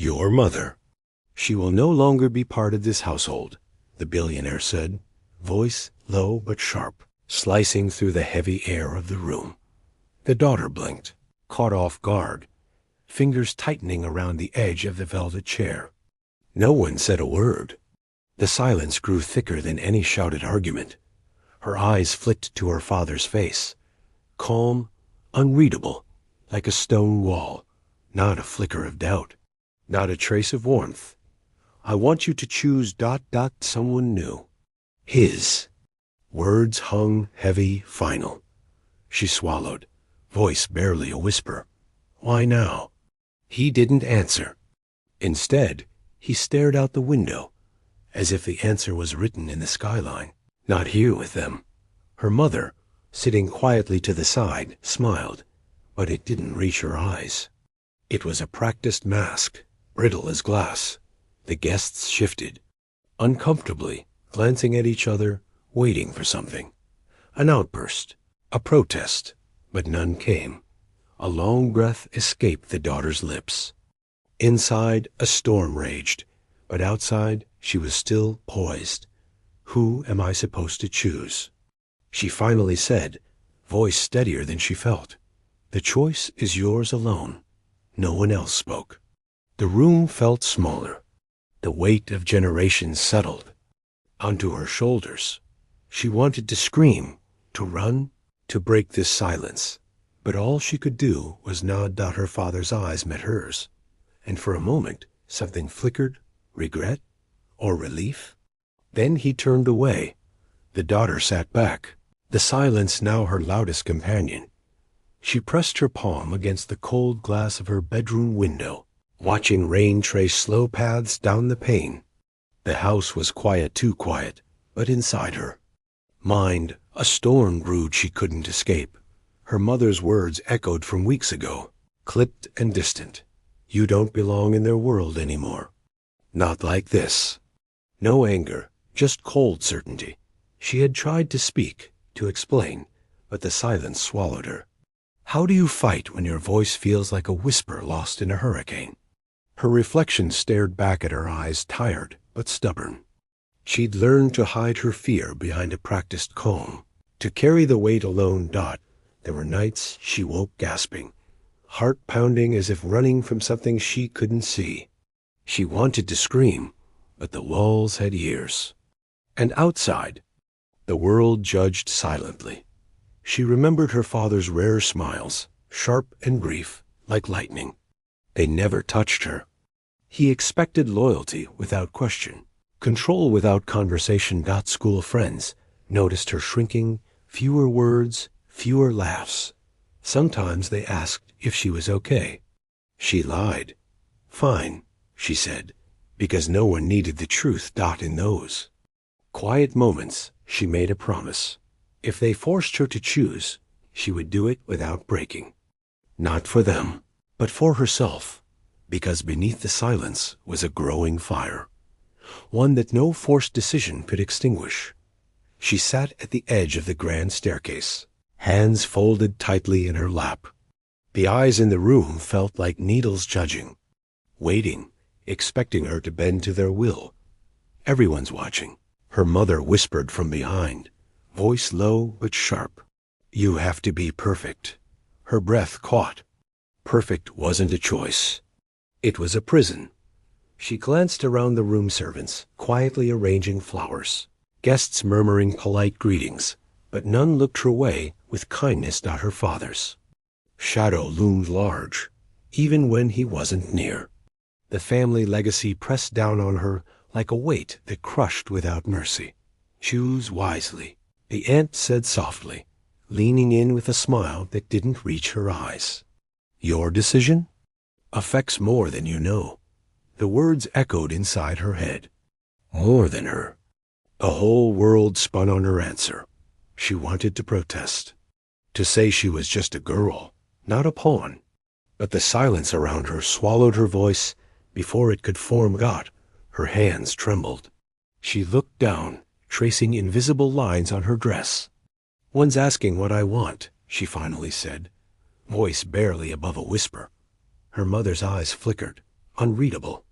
Your mother. She will no longer be part of this household, the billionaire said, voice low but sharp, slicing through the heavy air of the room. The daughter blinked, caught off guard, fingers tightening around the edge of the velvet chair. No one said a word. The silence grew thicker than any shouted argument. Her eyes flicked to her father's face, calm, unreadable, like a stone wall, not a flicker of doubt, not a trace of warmth. I want you to choose ... someone new. His. Words hung heavy, final. She swallowed, voice barely a whisper. Why now? He didn't answer. Instead, he stared out the window, as if the answer was written in the skyline. Not here with them. Her mother, sitting quietly to the side, smiled, but it didn't reach her eyes. It was a practiced mask, brittle as glass. The guests shifted, uncomfortably, glancing at each other, waiting for something. An outburst, a protest, but none came. A long breath escaped the daughter's lips. Inside, a storm raged, but outside, she was still poised. Who am I supposed to choose? She finally said, voice steadier than she felt. The choice is yours alone. No one else spoke. The room felt smaller. The weight of generations settled onto her shoulders. She wanted to scream, to run, to break this silence. But all she could do was nod. Her father's eyes met hers. And for a moment, something flickered, regret or relief. Then he turned away. The daughter sat back, the silence now her loudest companion. She pressed her palm against the cold glass of her bedroom window, watching rain trace slow paths down the pane. The house was quiet, too quiet, but inside her mind, a storm brewed she couldn't escape. Her mother's words echoed from weeks ago, clipped and distant. You don't belong in their world anymore. Not like this. No anger, just cold certainty. She had tried to speak, to explain, but the silence swallowed her. How do you fight when your voice feels like a whisper lost in a hurricane? Her reflection stared back at her eyes, tired but stubborn. She'd learned to hide her fear behind a practiced calm, to carry the weight alone. There were nights she woke gasping, heart pounding as if running from something she couldn't see. She wanted to scream, but the walls had ears. And outside, the world judged silently. She remembered her father's rare smiles, sharp and brief, like lightning. They never touched her. He expected loyalty without question, control without conversation. School friends noticed her shrinking, fewer words, fewer laughs. Sometimes they asked if she was okay. She lied. Fine, she said, because no one needed the truth. In those quiet moments, she made a promise. If they forced her to choose, she would do it without breaking. Not for them, but for herself, because beneath the silence was a growing fire, one that no forced decision could extinguish. She sat at the edge of the grand staircase, hands folded tightly in her lap. The eyes in the room felt like needles judging, waiting, expecting her to bend to their will. Everyone's watching. Her mother whispered from behind, voice low but sharp. You have to be perfect. Her breath caught. Perfect wasn't a choice. It was a prison. She glanced around the room, servants quietly arranging flowers, guests murmuring polite greetings, but none looked her way with kindness. Her father's shadow loomed large, even when he wasn't near. The family legacy pressed down on her like a weight that crushed without mercy. Choose wisely, the aunt said softly, leaning in with a smile that didn't reach her eyes. Your decision affects more than you know. The words echoed inside her head. More than her. The whole world spun on her answer. She wanted to protest, to say she was just a girl, not a pawn. But the silence around her swallowed her voice before it could form. Her hands trembled. She looked down, tracing invisible lines on her dress. One's asking what I want, she finally said, voice barely above a whisper. Her mother's eyes flickered, unreadable.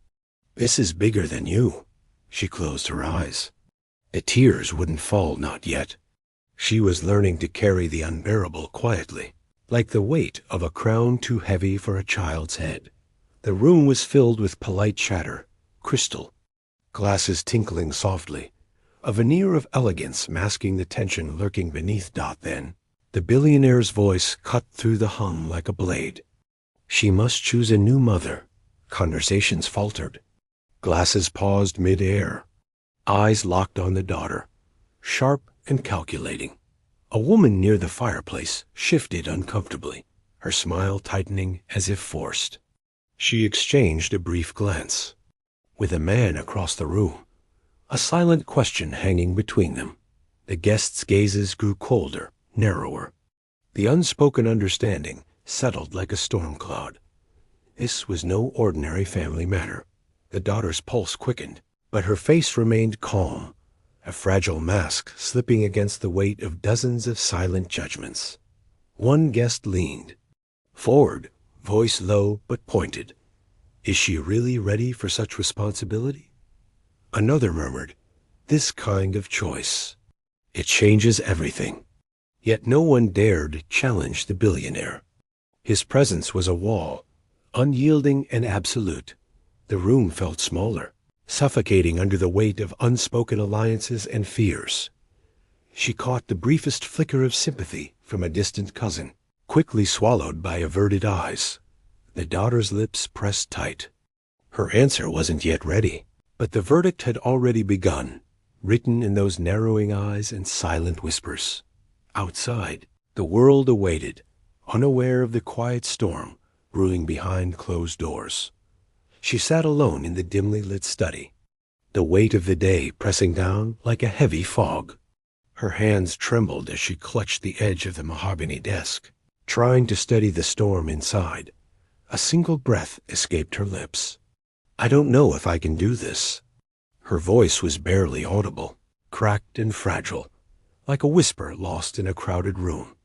"This is bigger than you." She closed her eyes. The tears wouldn't fall, not yet. She was learning to carry the unbearable quietly, like the weight of a crown too heavy for a child's head. The room was filled with polite chatter, crystal, glasses tinkling softly, a veneer of elegance masking the tension lurking beneath. Then, the billionaire's voice cut through the hum like a blade. She must choose a new mother. Conversations faltered. Glasses paused mid-air. Eyes locked on the daughter, sharp and calculating. A woman near the fireplace shifted uncomfortably, her smile tightening as if forced. She exchanged a brief glance with a man across the room, a silent question hanging between them. The guests' gazes grew colder, narrower. The unspoken understanding settled like a storm cloud. This was no ordinary family matter. The daughter's pulse quickened, but her face remained calm, a fragile mask slipping against the weight of dozens of silent judgments. One guest leaned forward, voice low but pointed. "Is she really ready for such responsibility?" Another murmured, "This kind of choice. It changes everything." Yet no one dared challenge the billionaire. His presence was a wall, unyielding and absolute. The room felt smaller, suffocating under the weight of unspoken alliances and fears. She caught the briefest flicker of sympathy from a distant cousin, quickly swallowed by averted eyes. The daughter's lips pressed tight. Her answer wasn't yet ready, but the verdict had already begun, written in those narrowing eyes and silent whispers. Outside, the world awaited, unaware of the quiet storm brewing behind closed doors. She sat alone in the dimly lit study, the weight of the day pressing down like a heavy fog. Her hands trembled as she clutched the edge of the mahogany desk, trying to steady the storm inside. A single breath escaped her lips. "I don't know if I can do this." Her voice was barely audible, cracked and fragile, like a whisper lost in a crowded room.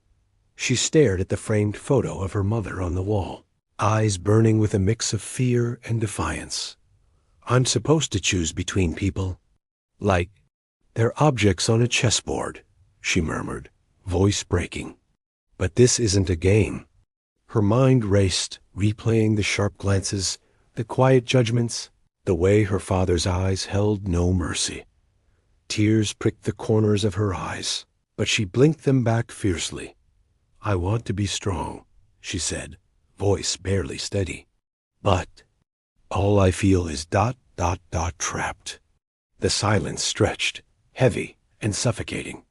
She stared at the framed photo of her mother on the wall, eyes burning with a mix of fear and defiance. "I'm supposed to choose between people. Like, they're objects on a chessboard," she murmured, voice breaking. "But this isn't a game." Her mind raced, replaying the sharp glances, the quiet judgments, the way her father's eyes held no mercy. Tears pricked the corners of her eyes, but she blinked them back fiercely. "I want to be strong," she said, voice barely steady. "But all I feel is ... trapped." The silence stretched, heavy and suffocating.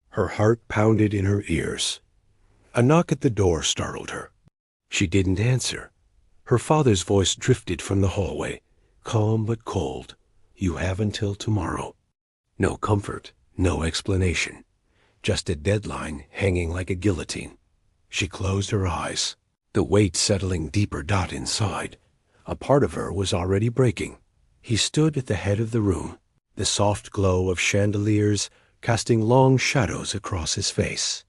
Her heart pounded in her ears. A knock at the door startled her. She didn't answer. Her father's voice drifted from the hallway, calm but cold. "You have until tomorrow." No comfort, no explanation, just a deadline hanging like a guillotine. She closed her eyes, the weight settling deeper. Inside, a part of her was already breaking. He stood at the head of the room, the soft glow of chandeliers casting long shadows across his face.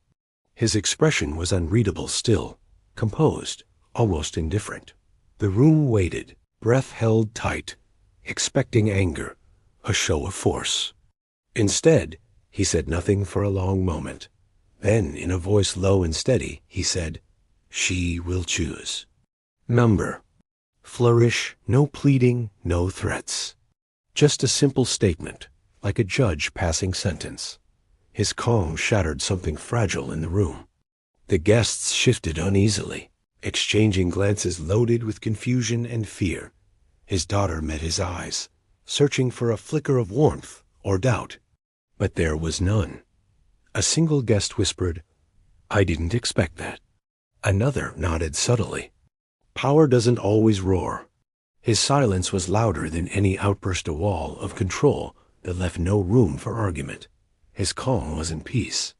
His expression was unreadable still, composed, almost indifferent. The room waited, breath held tight, expecting anger, a show of force. Instead, he said nothing for a long moment. Then, in a voice low and steady, he said, "She will choose." Number. Flourish, no pleading, no threats. Just a simple statement, like a judge passing sentence. His calm shattered something fragile in the room. The guests shifted uneasily, exchanging glances loaded with confusion and fear. His daughter met his eyes, searching for a flicker of warmth or doubt. But there was none. A single guest whispered, "I didn't expect that." Another nodded subtly. Power doesn't always roar. His silence was louder than any outburst, a wall of control that left no room for argument. His calm was in peace.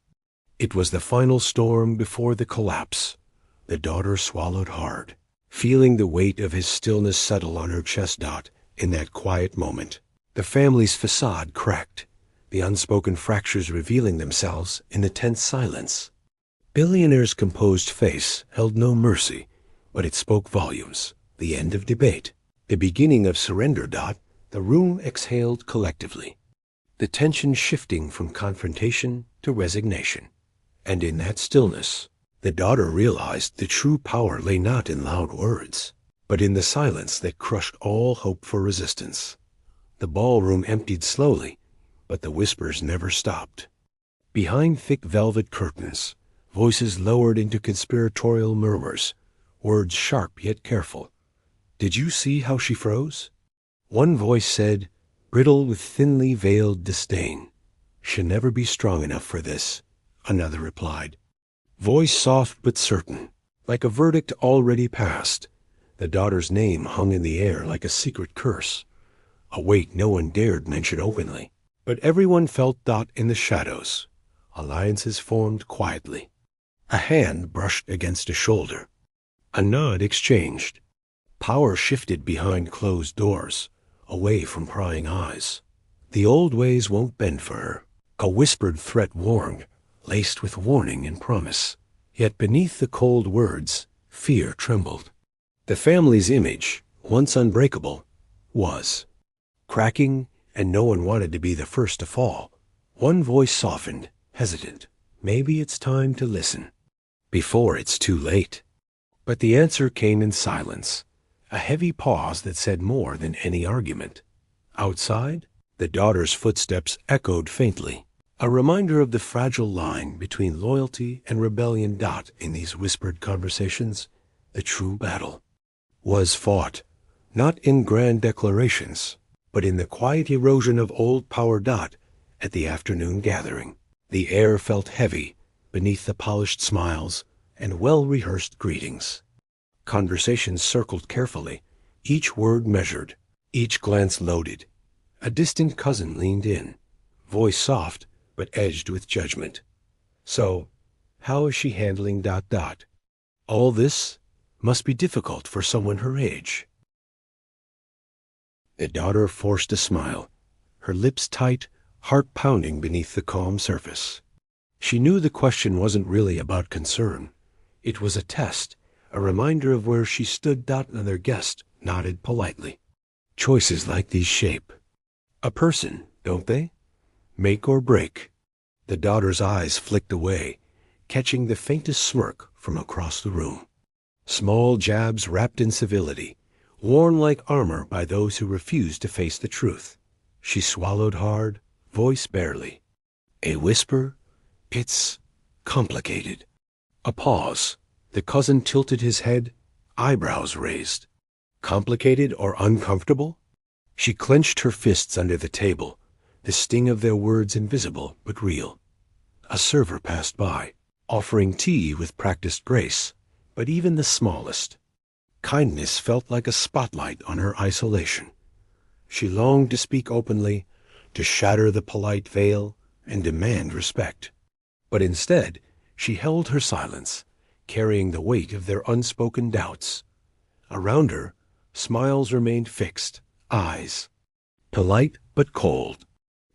It was the final storm before the collapse. The daughter swallowed hard, feeling the weight of his stillness settle on her chest. In that quiet moment, the family's facade cracked, the unspoken fractures revealing themselves in the tense silence. Billionaire's composed face held no mercy, but it spoke volumes. The end of debate. The beginning of surrender. The room exhaled collectively, the tension shifting from confrontation to resignation. And in that stillness, the daughter realized the true power lay not in loud words, but in the silence that crushed all hope for resistance. The ballroom emptied slowly, but the whispers never stopped. Behind thick velvet curtains, voices lowered into conspiratorial murmurs, words sharp yet careful. Did you see how she froze? One voice said, brittle with thinly veiled disdain, she'll never be strong enough for this. Another replied, voice soft but certain, like a verdict already passed. The daughter's name hung in the air like a secret curse, a weight no one dared mention openly. But everyone felt in the shadows. Alliances formed quietly. A hand brushed against a shoulder. A nod exchanged. Power shifted behind closed doors, away from prying eyes. The old ways won't bend for her. A whispered threat warned, laced with warning and promise. Yet beneath the cold words, fear trembled. The family's image, once unbreakable, was cracking, and no one wanted to be the first to fall. One voice softened, hesitant. Maybe it's time to listen, before it's too late. But the answer came in silence, a heavy pause that said more than any argument. Outside, the daughter's footsteps echoed faintly, a reminder of the fragile line between loyalty and rebellion. In these whispered conversations, the true battle was fought, not in grand declarations, but in the quiet erosion of old power. At the afternoon gathering, the air felt heavy beneath the polished smiles and well-rehearsed greetings. Conversations circled carefully, each word measured, each glance loaded. A distant cousin leaned in, voice soft but edged with judgment. So, how is she handling ... All this must be difficult for someone her age. The daughter forced a smile, her lips tight, heart pounding beneath the calm surface. She knew the question wasn't really about concern. It was a test, a reminder of where she stood. Another guest nodded politely. Choices like these shape a person, don't they? Make or break. The daughter's eyes flicked away, catching the faintest smirk from across the room. Small jabs wrapped in civility, worn like armor by those who refused to face the truth. She swallowed hard, voice barely. A whisper, it's complicated. A pause. The cousin tilted his head, eyebrows raised. Complicated or uncomfortable? She clenched her fists under the table, the sting of their words invisible but real. A server passed by, offering tea with practiced grace, but even the smallest kindness felt like a spotlight on her isolation. She longed to speak openly, to shatter the polite veil and demand respect. But instead, she held her silence, carrying the weight of their unspoken doubts. Around her, smiles remained fixed, eyes polite but cold.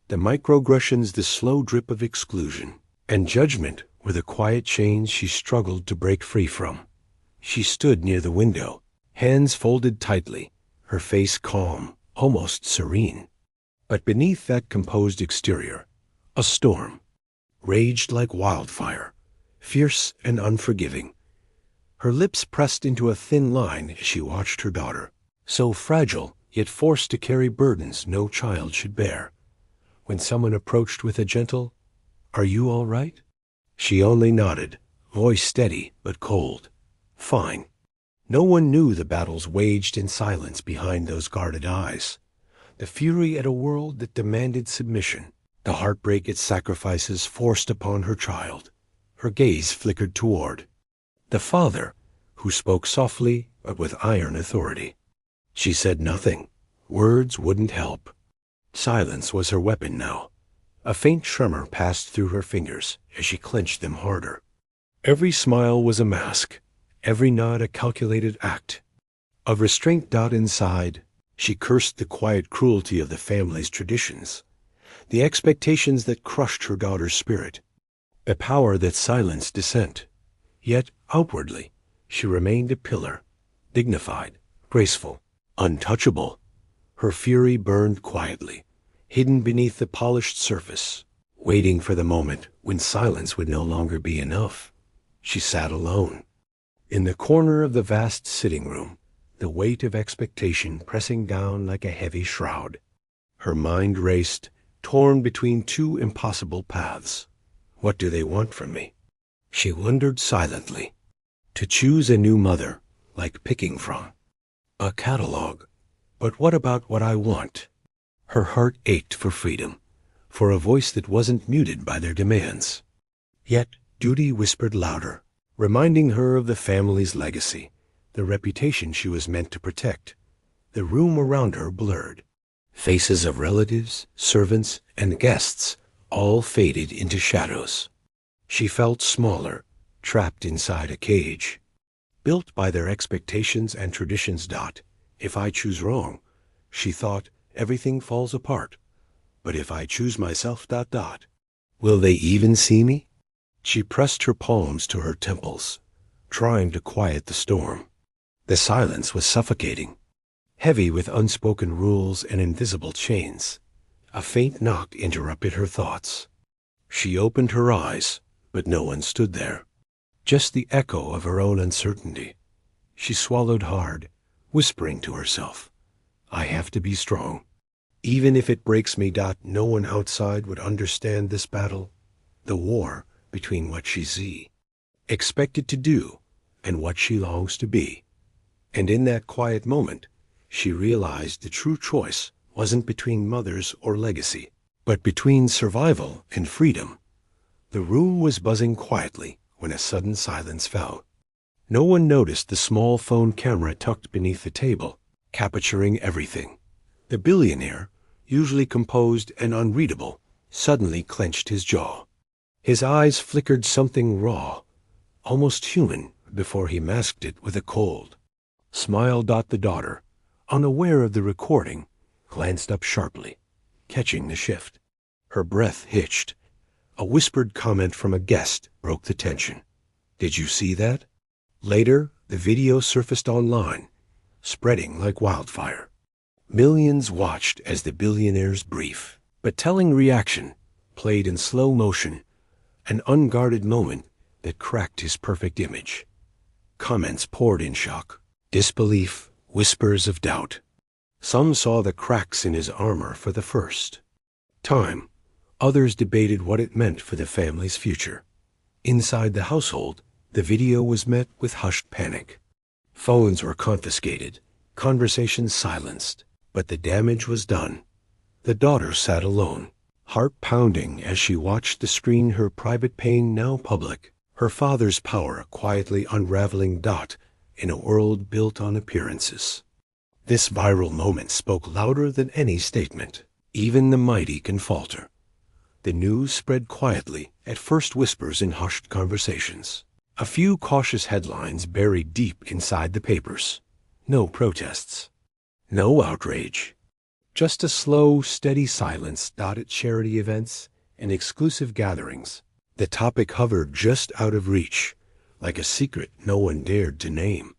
The microaggressions, the slow drip of exclusion, and judgment were the quiet chains she struggled to break free from. She stood near the window, hands folded tightly, her face calm, almost serene. But beneath that composed exterior, a storm raged like wildfire, fierce and unforgiving. Her lips pressed into a thin line as she watched her daughter, so fragile yet forced to carry burdens no child should bear. When someone approached with a gentle, "Are you all right?" she only nodded, voice steady but cold. Fine. No one knew the battles waged in silence behind those guarded eyes, the fury at a world that demanded submission, the heartbreak at sacrifices forced upon her child. Her gaze flickered toward the father, who spoke softly but with iron authority. She said nothing. Words wouldn't help. Silence was her weapon now. A faint tremor passed through her fingers as she clenched them harder. Every smile was a mask, every nod a calculated act of restraint. Inside, she cursed the quiet cruelty of the family's traditions, the expectations that crushed her daughter's spirit, the power that silenced dissent. Yet, outwardly, she remained a pillar, dignified, graceful. Untouchable. Her fury burned quietly, hidden beneath the polished surface, waiting for the moment when silence would no longer be enough. She sat alone, in the corner of the vast sitting room, the weight of expectation pressing down like a heavy shroud. Her mind raced, torn between two impossible paths. What do they want from me? She wondered silently. To choose a new mother, like picking from a catalog. But what about what I want? Her heart ached for freedom, for a voice that wasn't muted by their demands. Yet duty whispered louder, reminding her of the family's legacy, the reputation she was meant to protect. The room around her blurred. Faces of relatives, servants, and guests all faded into shadows. She felt smaller, trapped inside a cage. Built by their expectations and traditions. If I choose wrong, she thought, everything falls apart. But if I choose myself. Will they even see me? She pressed her palms to her temples, trying to quiet the storm. The silence was suffocating, heavy with unspoken rules and invisible chains. A faint knock interrupted her thoughts. She opened her eyes, but no one stood there. Just the echo of her own uncertainty. She swallowed hard, whispering to herself, I have to be strong. Even if it breaks me. No one outside would understand this battle. The war between what she's expected to do and what she longs to be. And in that quiet moment, she realized the true choice wasn't between mothers or legacy, but between survival and freedom. The room was buzzing quietly when a sudden silence fell. No one noticed the small phone camera tucked beneath the table, capturing everything. The billionaire, usually composed and unreadable, suddenly clenched his jaw. His eyes flickered something raw, almost human, before he masked it with a cold smile. The daughter, unaware of the recording, glanced up sharply, catching the shift. Her breath hitched. A whispered comment from a guest broke the tension. Did you see that? Later, the video surfaced online, spreading like wildfire. Millions watched as the billionaire's brief, but telling reaction played in slow motion, an unguarded moment that cracked his perfect image. Comments poured in shock, disbelief, whispers of doubt. Some saw the cracks in his armor for the first time. Others debated what it meant for the family's future. Inside the household, the video was met with hushed panic. Phones were confiscated, conversations silenced, but the damage was done. The daughter sat alone, heart pounding as she watched the screen, her private pain now public, her father's power quietly unraveling. In a world built on appearances. This viral moment spoke louder than any statement. Even the mighty can falter. The news spread quietly, at first whispers in hushed conversations. A few cautious headlines buried deep inside the papers. No protests. No outrage. Just a slow, steady silence. At charity events and exclusive gatherings, the topic hovered just out of reach, like a secret no one dared to name.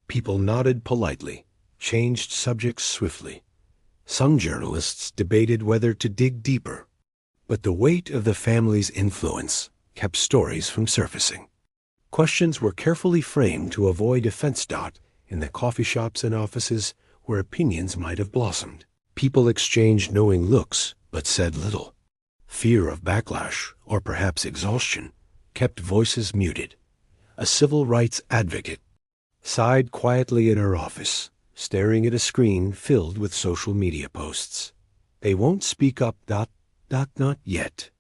People nodded politely, changed subjects swiftly. Some journalists debated whether to dig deeper, but the weight of the family's influence kept stories from surfacing. Questions were carefully framed to avoid offense. In the coffee shops and offices where opinions might have blossomed, people exchanged knowing looks but said little. Fear of backlash, or perhaps exhaustion, kept voices muted. A civil rights advocate sighed quietly in her office, staring at a screen filled with social media posts. They won't speak up. Not yet.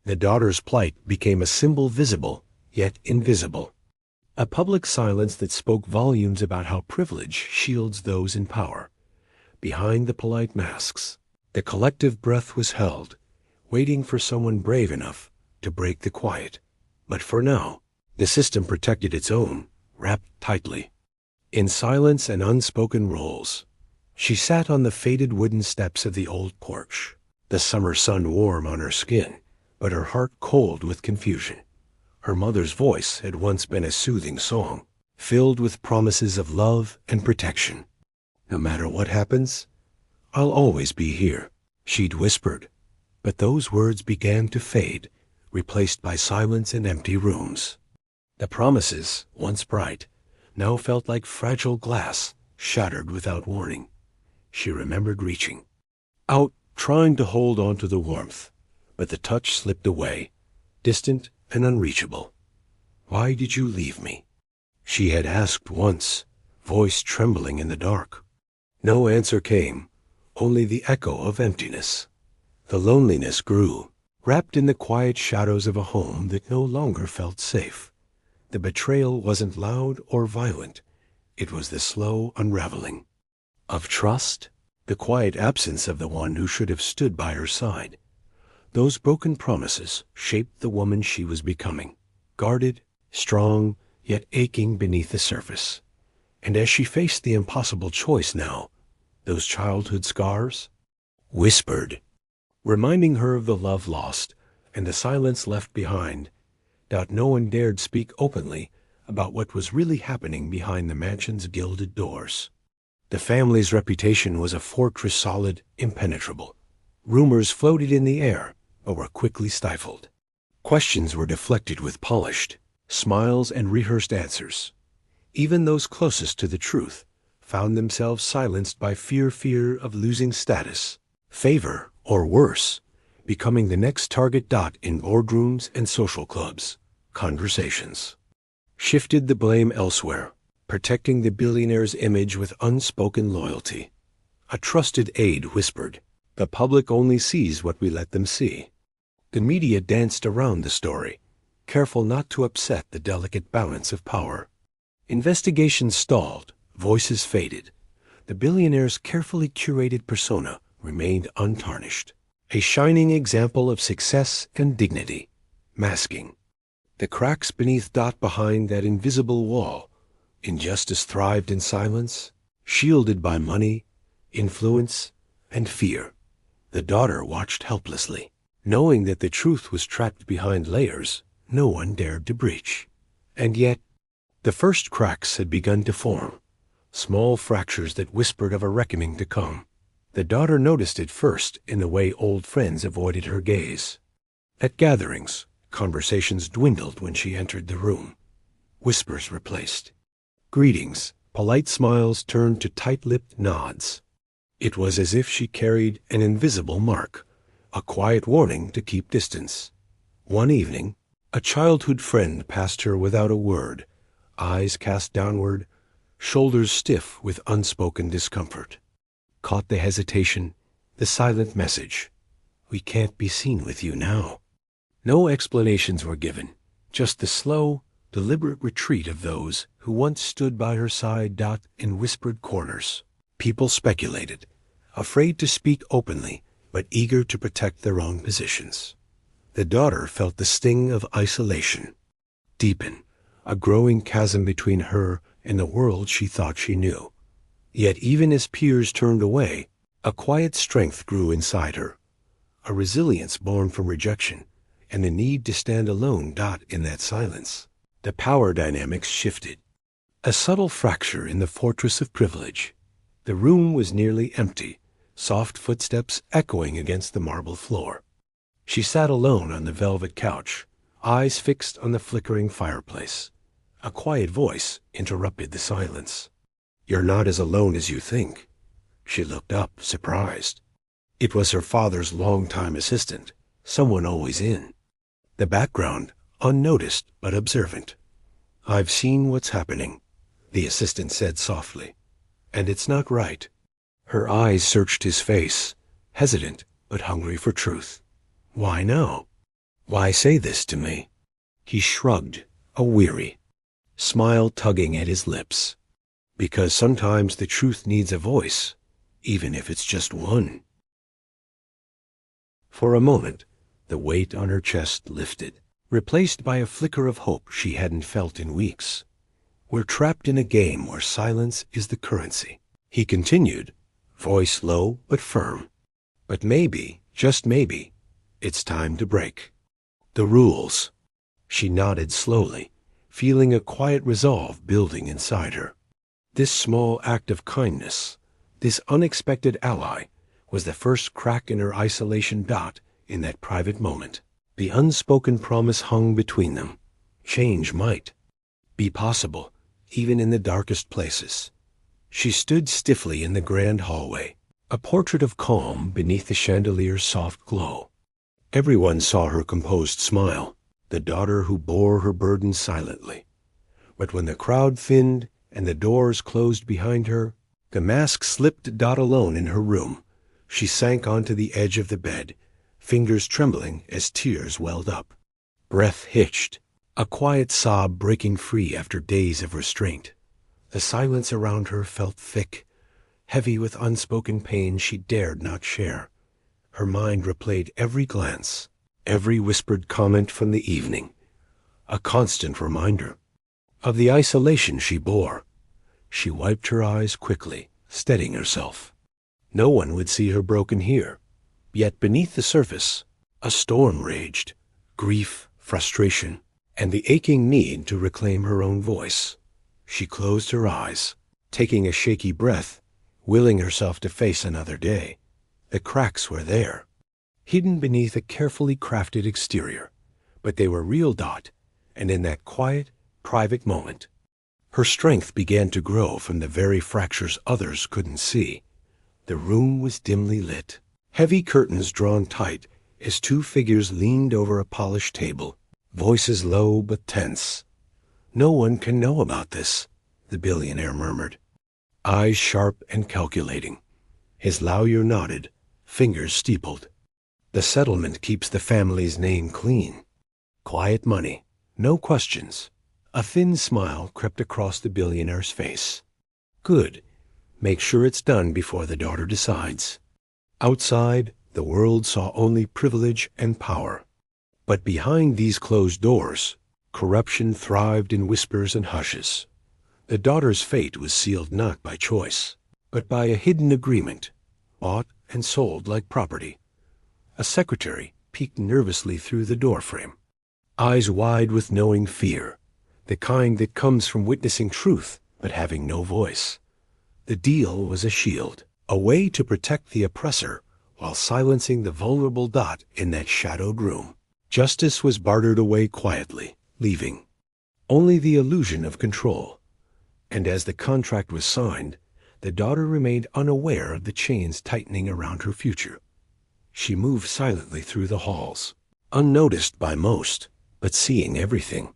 The daughter's plight became a symbol visible, yet invisible. A public silence that spoke volumes about how privilege shields those in power. Behind the polite masks, the collective breath was held, waiting for someone brave enough to break the quiet. But for now, the system protected its own, wrapped tightly. In silence and unspoken roles, she sat on the faded wooden steps of the old porch, the summer sun warm on her skin, but her heart cold with confusion. Her mother's voice had once been a soothing song, filled with promises of love and protection. No matter what happens, I'll always be here, she'd whispered. But those words began to fade, replaced by silence and empty rooms. The promises, once bright, now felt like fragile glass, shattered without warning. She remembered reaching out, trying to hold on to the warmth, but the touch slipped away, distant and unreachable. "Why did you leave me?" she had asked once, voice trembling in the dark. No answer came, only the echo of emptiness. The loneliness grew, wrapped in the quiet shadows of a home that no longer felt safe. The betrayal wasn't loud or violent. It was the slow unraveling of trust, the quiet absence of the one who should have stood by her side. Those broken promises shaped the woman she was becoming, guarded, strong, yet aching beneath the surface. And as she faced the impossible choice now, those childhood scars whispered, reminding her of the love lost and the silence left behind. No one dared speak openly about what was really happening behind the mansion's gilded doors. The family's reputation was a fortress solid, impenetrable. Rumors floated in the air, but were quickly stifled. Questions were deflected with polished smiles and rehearsed answers. Even those closest to the truth found themselves silenced by fear of losing status, favor, or worse, becoming the next target in boardrooms and social clubs. Conversations shifted the blame elsewhere, protecting the billionaire's image with unspoken loyalty. A trusted aide whispered, "The public only sees what we let them see." The media danced around the story, careful not to upset the delicate balance of power. Investigations stalled, voices faded. The billionaire's carefully curated persona remained untarnished, a shining example of success and dignity, masking the cracks behind that invisible wall. Injustice thrived in silence, shielded by money, influence, and fear. The daughter watched helplessly, knowing that the truth was trapped behind layers no one dared to breach. And yet, the first cracks had begun to form, small fractures that whispered of a reckoning to come. The daughter noticed it first in the way old friends avoided her gaze. At gatherings, conversations dwindled when she entered the room. Whispers replaced greetings, polite smiles turned to tight-lipped nods. It was as if she carried an invisible mark, a quiet warning to keep distance. One evening, a childhood friend passed her without a word, eyes cast downward, shoulders stiff with unspoken discomfort. Caught the hesitation, the silent message, "We can't be seen with you now." No explanations were given, just the slow, deliberate retreat of those who once stood by her side in whispered corners. People speculated, afraid to speak openly, but eager to protect their own positions. The daughter felt the sting of isolation deepen, a growing chasm between her and the world she thought she knew. Yet even as peers turned away, a quiet strength grew inside her, a resilience born from rejection, and the need to stand alone in that silence. The power dynamics shifted. A subtle fracture in the fortress of privilege. The room was nearly empty, soft footsteps echoing against the marble floor. She sat alone on the velvet couch, eyes fixed on the flickering fireplace. A quiet voice interrupted the silence. "You're not as alone as you think." She looked up, surprised. It was her father's longtime assistant, someone always in the background, unnoticed but observant. "I've seen what's happening," the assistant said softly, "and it's not right." Her eyes searched his face, hesitant but hungry for truth. "Why now? Why say this to me?" He shrugged, a weary smile tugging at his lips. "Because sometimes the truth needs a voice, even if it's just one." For a moment, the weight on her chest lifted, replaced by a flicker of hope she hadn't felt in weeks. "We're trapped in a game where silence is the currency," he continued, voice low but firm. "But maybe, just maybe, it's time to break the rules." She nodded slowly, feeling a quiet resolve building inside her. This small act of kindness, This unexpected ally was the first crack in her isolation dot in that private moment. The unspoken promise hung between them. Change might be possible, even in the darkest places. She stood stiffly in the grand hallway, a portrait of calm beneath the chandelier's soft glow. Everyone saw her composed smile, the daughter who bore her burden silently. But when the crowd thinned and the doors closed behind her, the mask slipped Dot alone in her room. She sank onto the edge of the bed, fingers trembling as tears welled up. Breath hitched, a quiet sob breaking free after days of restraint. The silence around her felt thick, heavy with unspoken pain she dared not share. Her mind replayed every glance, every whispered comment from the evening, a constant reminder of the isolation she bore. She wiped her eyes quickly, steadying herself. No one would see her broken here. Yet beneath the surface, a storm raged, grief, frustration, and the aching need to reclaim her own voice. She closed her eyes, taking a shaky breath, willing herself to face another day. The cracks were there, hidden beneath a carefully crafted exterior, but they were real, Dot, and in that quiet, private moment, her strength began to grow from the very fractures others couldn't see. The room was dimly lit, heavy curtains drawn tight as two figures leaned over a polished table, voices low but tense. "No one can know about this," the billionaire murmured, eyes sharp and calculating. His lawyer nodded, fingers steepled. "The settlement keeps the family's name clean. Quiet money, no questions." A thin smile crept across the billionaire's face. "Good. Make sure it's done before the daughter decides." Outside, the world saw only privilege and power. But behind these closed doors, corruption thrived in whispers and hushes. The daughter's fate was sealed not by choice, but by a hidden agreement, bought and sold like property. A secretary peeked nervously through the doorframe, eyes wide with knowing fear, the kind that comes from witnessing truth but having no voice. The deal was a shield, a way to protect the oppressor while silencing the vulnerable Dot in that shadowed room. Justice was bartered away quietly, leaving only the illusion of control. And as the contract was signed, the daughter remained unaware of the chains tightening around her future. She moved silently through the halls, unnoticed by most, but seeing everything.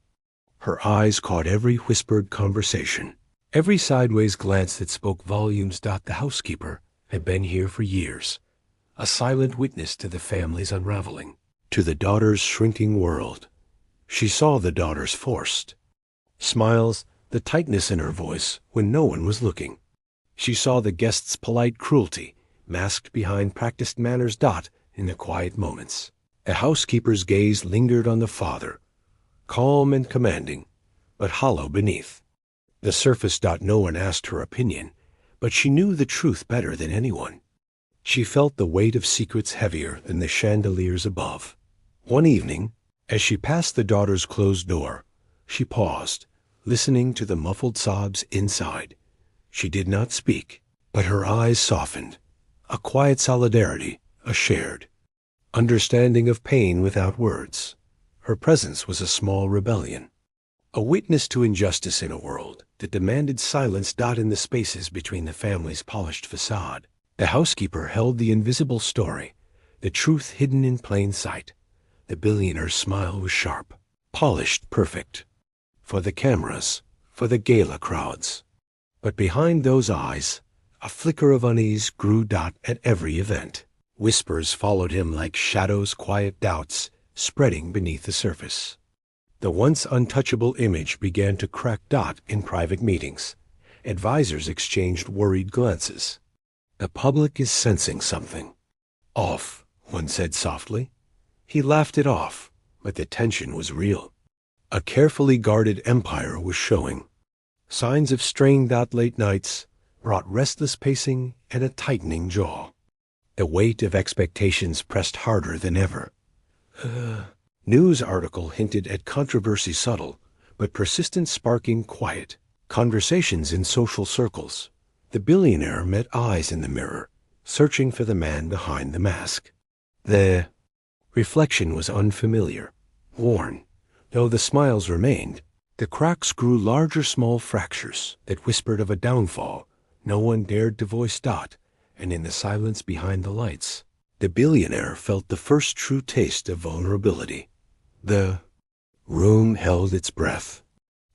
Her eyes caught every whispered conversation, every sideways glance that spoke volumes. The housekeeper had been here for years, a silent witness to the family's unraveling, to the daughter's shrinking world. She saw the daughter's forced smiles, the tightness in her voice when no one was looking. She saw the guest's polite cruelty, masked behind practiced manners. In the quiet moments, the housekeeper's gaze lingered on the father, calm and commanding, but hollow beneath. The surface. No one asked her opinion, but she knew the truth better than anyone. She felt the weight of secrets heavier than the chandeliers above. One evening, as she passed the daughter's closed door, she paused, listening to the muffled sobs inside. She did not speak, but her eyes softened, a quiet solidarity, a shared understanding of pain without words. Her presence was a small rebellion, a witness to injustice in a world that demanded silence. In the spaces between the family's polished facade, the housekeeper held the invisible story, the truth hidden in plain sight. The billionaire's smile was sharp, polished, perfect. For the cameras, for the gala crowds. But behind those eyes, a flicker of unease grew. At every event, whispers followed him like shadows, quiet doubts spreading beneath the surface. The once untouchable image began to crack. In private meetings, advisors exchanged worried glances. "The public is sensing something." "Off," one said softly. He laughed it off, but the tension was real. A carefully guarded empire was showing. Signs of strain. Late nights brought restless pacing and a tightening jaw. The weight of expectations pressed harder than ever. News article hinted at controversy, subtle but persistent, sparking quiet conversations in social circles. The billionaire met eyes in the mirror, searching for the man behind the mask. The reflection was unfamiliar, worn. Though the smiles remained, the cracks grew larger small fractures that whispered of a downfall. No one dared to voice Dot, and in the silence behind the lights, the billionaire felt the first true taste of vulnerability. The room held its breath,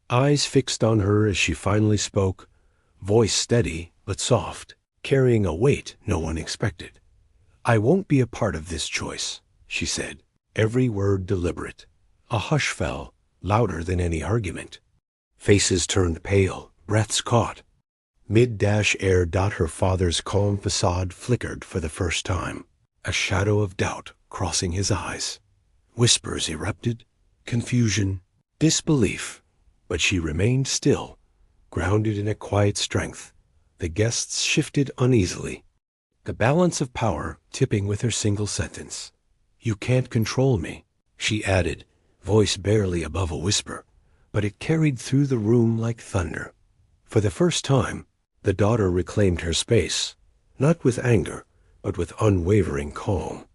eyes fixed on her as she finally spoke, voice steady but soft, carrying a weight no one expected. "I won't be a part of this choice," she said, every word deliberate. A hush fell, louder than any argument. Faces turned pale, breaths caught. Mid-air. Her father's calm facade flickered for the first time, a shadow of doubt crossing his eyes. Whispers erupted, confusion, disbelief, but she remained still, grounded in a quiet strength. The guests shifted uneasily, the balance of power tipping with her single sentence. "You can't control me," she added, voice barely above a whisper, but it carried through the room like thunder. For the first time, the daughter reclaimed her space, not with anger, but with unwavering calm.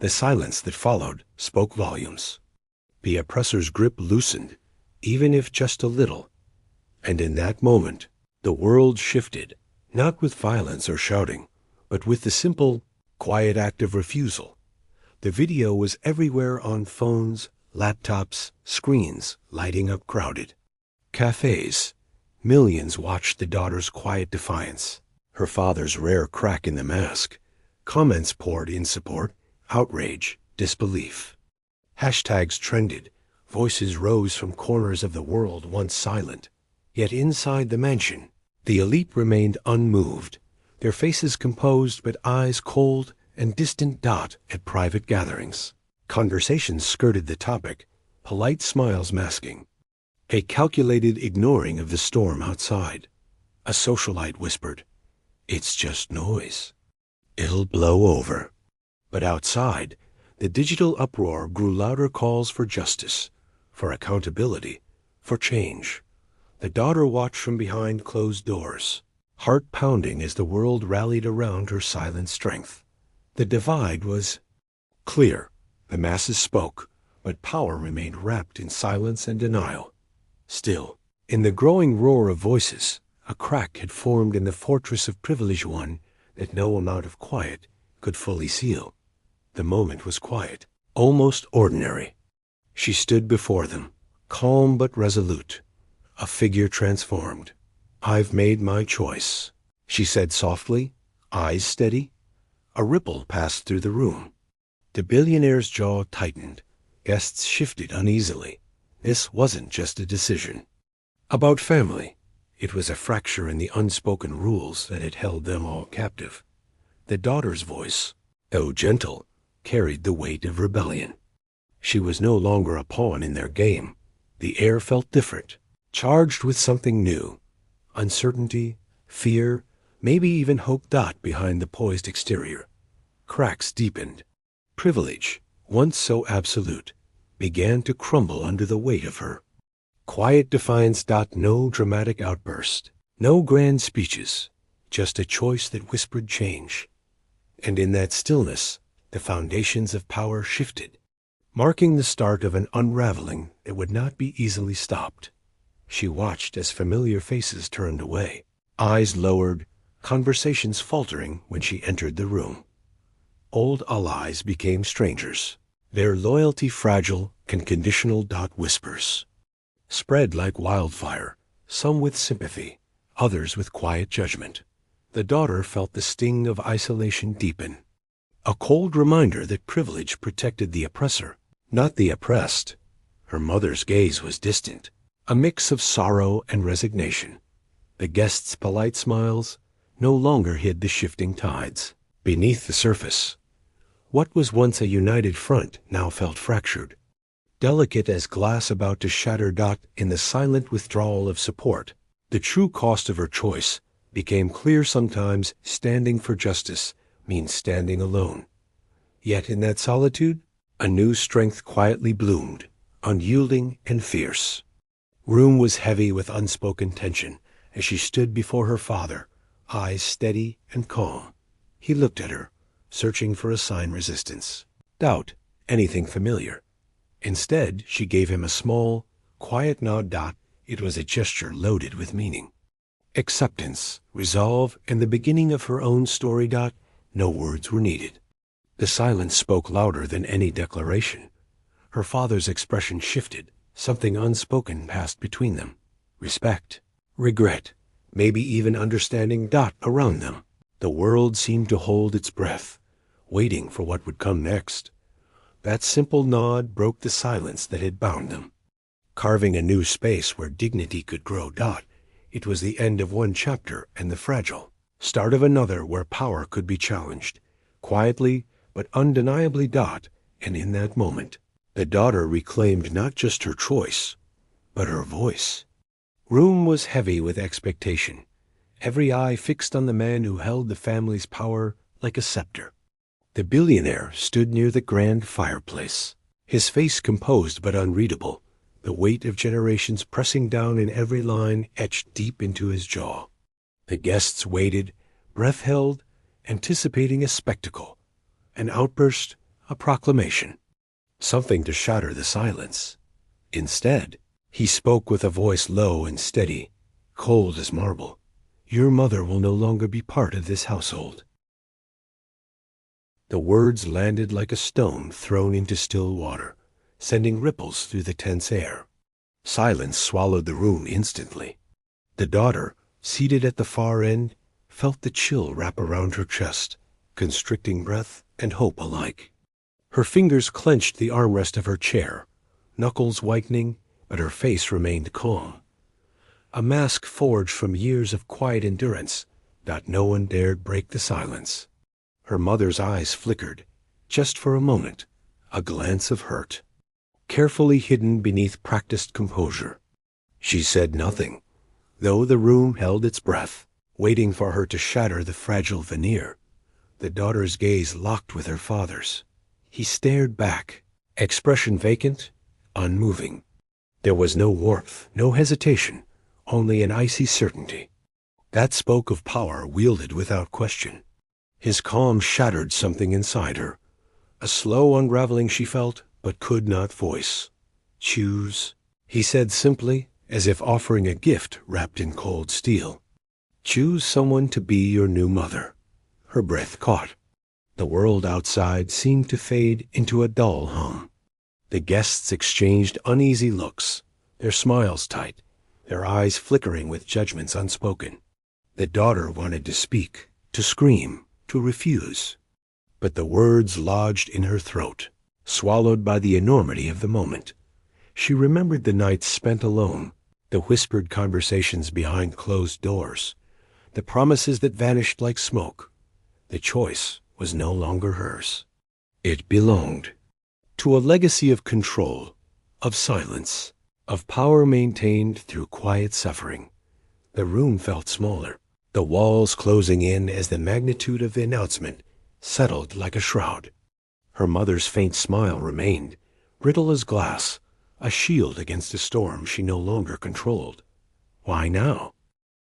The silence that followed spoke volumes. The oppressor's grip loosened, even if just a little. And in that moment, the world shifted, not with violence or shouting, but with the simple, quiet act of refusal. The video was everywhere on phones, laptops, screens, lighting up crowded cafes. Millions watched the daughter's quiet defiance, her father's rare crack in the mask. Comments poured in support, outrage, disbelief. Hashtags trended, voices rose from corners of the world once silent. Yet inside the mansion, the elite remained unmoved, their faces composed but eyes cold and distant. Dot at private gatherings. Conversations skirted the topic, polite smiles masking, a calculated ignoring of the storm outside. A socialite whispered, "It's just noise. It'll blow over." But outside, the digital uproar grew louder calls for justice, for accountability, for change. The daughter watched from behind closed doors, heart pounding as the world rallied around her silent strength. The divide was clear. The masses spoke, but power remained wrapped in silence and denial. Still, in the growing roar of voices, a crack had formed in the fortress of privilege, one that no amount of quiet could fully seal. The moment was quiet, almost ordinary. She stood before them, calm but resolute, a figure transformed. "I've made my choice," she said softly, eyes steady. A ripple passed through the room. The billionaire's jaw tightened. Guests shifted uneasily. This wasn't just a decision about family. It was a fracture in the unspoken rules that had held them all captive. The daughter's voice, though gentle, carried the weight of rebellion. She was no longer a pawn in their game. The air felt different, charged with something new. Uncertainty, fear, maybe even hope. Dot behind the poised exterior. Cracks deepened. Privilege, once so absolute, began to crumble under the weight of her. Quiet defiance. No dramatic outburst, no grand speeches, just a choice that whispered change. And in that stillness, the foundations of power shifted, marking the start of an unraveling that would not be easily stopped. She watched as familiar faces turned away, eyes lowered, conversations faltering when she entered the room. Old allies became strangers, their loyalty fragile and conditional. Whispers spread like wildfire, some with sympathy, others with quiet judgment. The daughter felt the sting of isolation deepen, a cold reminder that privilege protected the oppressor, not the oppressed. Her mother's gaze was distant, a mix of sorrow and resignation. The guests' polite smiles no longer hid the shifting tides. Beneath the surface, what was once a united front now felt fractured, delicate as glass about to shatter. In the silent withdrawal of support, the true cost of her choice became clear. Sometimes standing for justice means standing alone. Yet in that solitude, a new strength quietly bloomed, unyielding and fierce. Room was heavy with unspoken tension as she stood before her father, eyes steady and calm. He looked at her, searching for a sign resistance, doubt, anything familiar. Instead, she gave him a small, quiet nod. It was a gesture loaded with meaning. Acceptance, resolve, and the beginning of her own story. No words were needed. The silence spoke louder than any declaration. Her father's expression shifted. Something unspoken passed between them. Respect, regret, maybe even understanding. Around them, the world seemed to hold its breath, waiting for what would come next. That simple nod broke the silence that had bound them, carving a new space where dignity could grow. It was the end of one chapter and the fragile start of another where power could be challenged, quietly but undeniably. And in that moment, the daughter reclaimed not just her choice, but her voice. Room was heavy with expectation, every eye fixed on the man who held the family's power like a scepter. The billionaire stood near the grand fireplace, his face composed but unreadable, the weight of generations pressing down in every line etched deep into his jaw. The guests waited, breath held, anticipating a spectacle, an outburst, a proclamation, something to shatter the silence. Instead, he spoke with a voice low and steady, cold as marble. Your mother will no longer be part of this household. The words landed like a stone thrown into still water, sending ripples through the tense air. Silence swallowed the room instantly. The daughter, seated at the far end, felt the chill wrap around her chest, constricting breath and hope alike. Her fingers clenched the armrest of her chair, knuckles whitening, but her face remained calm. A mask forged from years of quiet endurance, that no one dared break the silence. Her mother's eyes flickered, just for a moment, a glance of hurt, carefully hidden beneath practiced composure. She said nothing, though the room held its breath, waiting for her to shatter the fragile veneer. The daughter's gaze locked with her father's. He stared back, expression vacant, unmoving. There was no warmth, no hesitation, only an icy certainty. That spoke of power wielded without question. His calm shattered something inside her, a slow unraveling she felt but could not voice. Choose, he said simply, as if offering a gift wrapped in cold steel. Choose someone to be your new mother. Her breath caught. The world outside seemed to fade into a dull hum. The guests exchanged uneasy looks, their smiles tight, their eyes flickering with judgments unspoken. The daughter wanted to speak, to scream, to refuse. But the words lodged in her throat, swallowed by the enormity of the moment. She remembered the nights spent alone, the whispered conversations behind closed doors, the promises that vanished like smoke. The choice was no longer hers. It belonged to a legacy of control, of silence, of power maintained through quiet suffering. The room felt smaller, the walls closing in as the magnitude of the announcement settled like a shroud. Her mother's faint smile remained, brittle as glass, a shield against a storm she no longer controlled. Why now?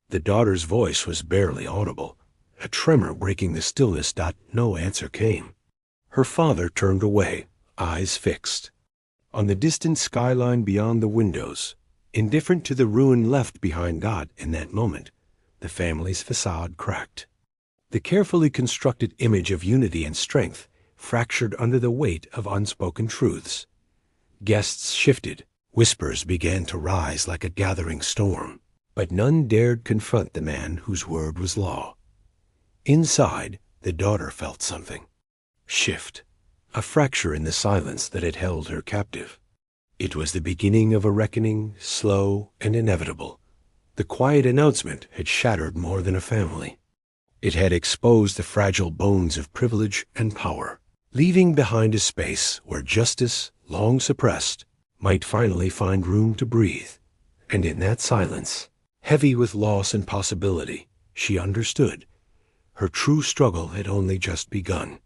The daughter's voice was barely audible, a tremor breaking the stillness. No answer came. Her father turned away, eyes fixed on the distant skyline beyond the windows, indifferent to the ruin left behind. In that moment, the family's facade cracked. The carefully constructed image of unity and strength fractured under the weight of unspoken truths. Guests shifted, whispers began to rise like a gathering storm, but none dared confront the man whose word was law. Inside, the daughter felt something shift, a fracture in the silence that had held her captive. It was the beginning of a reckoning, slow and inevitable. The quiet announcement had shattered more than a family. It had exposed the fragile bones of privilege and power, leaving behind a space where justice, long suppressed, might finally find room to breathe. And in that silence, heavy with loss and possibility, she understood. Her true struggle had only just begun.